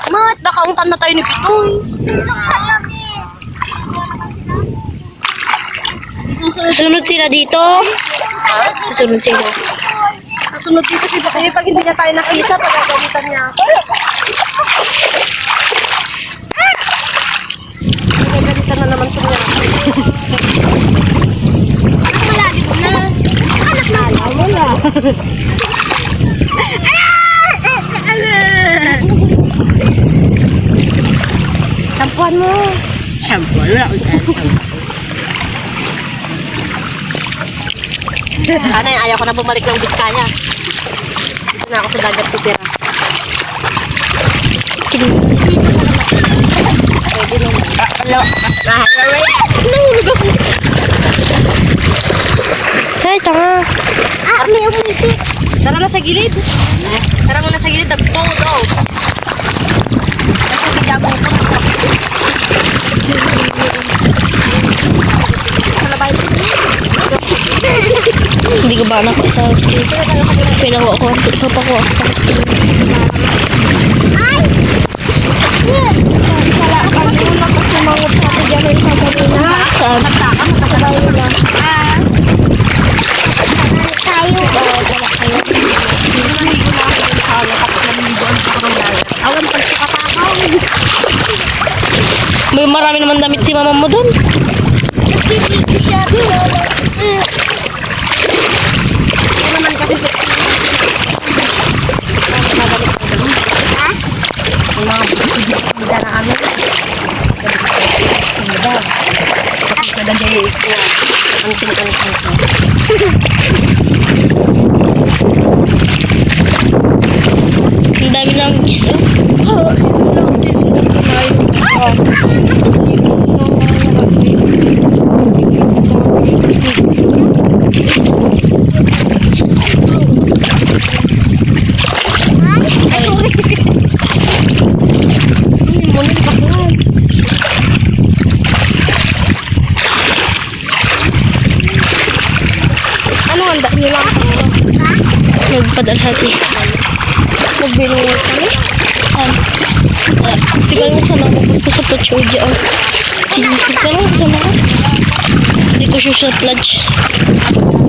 Mat, nakaungtan na tayo ni Pitoy. Sunod sila dito. Sunod sila. Sunod dito si Bakay pag hindi niya tayo nakita, pagagalitan niya ako. Pagagalitan na naman sa niya. Malalim mo na. Anak na. Alam mo na. Sampuan mo. Sampuan na. Sana ayaw ko na bumalik ng Biskaya. Dito na ako sa dagat sitira. Pwede naman. Hello. Nahulog ako. Hey, tanga. May umiti. Tara na sa gilid. Tara muna sa gilid. Go, go. Kasi bigyan ko. Hindi ko ba anak ko sa pinakuha ko. Papakuha ko. Ay! Wala kang tulak at sumangot sa atin dyan yung kanina. Saan? Tayo na. Tayo. Awan pa sa katakaw. May marami naman damit si mama mo doon. Nagpipigil siya. Ito naman kasi sa... Ha? Yung mga bida na amin. Bida. Kapag kadagay ito. Anting-anting ko. Ang dami ng kiss. Ano handa niyo lang? Nagpadal sa atin. Nagbilang kami? Tigal mo sana ako gusto sa pacho dyan. Sinisip ka lang sa mga. Hindi ko siya sa lodge.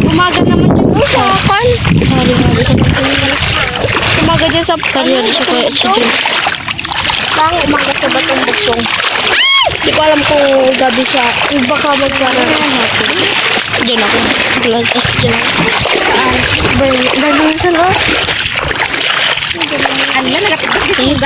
Umaga naman dyan doon sa kan. Hari-hari sa pagkakas. Umaga dyan sa Hari-hari sa kaya sa dyan. Bang umaga sa batong buksong. Hindi ko alam kung gabi siya. Baka magkara natin. Diyan ako. Glasses dyan ako. Balik sa no? Ano na, nagkapit.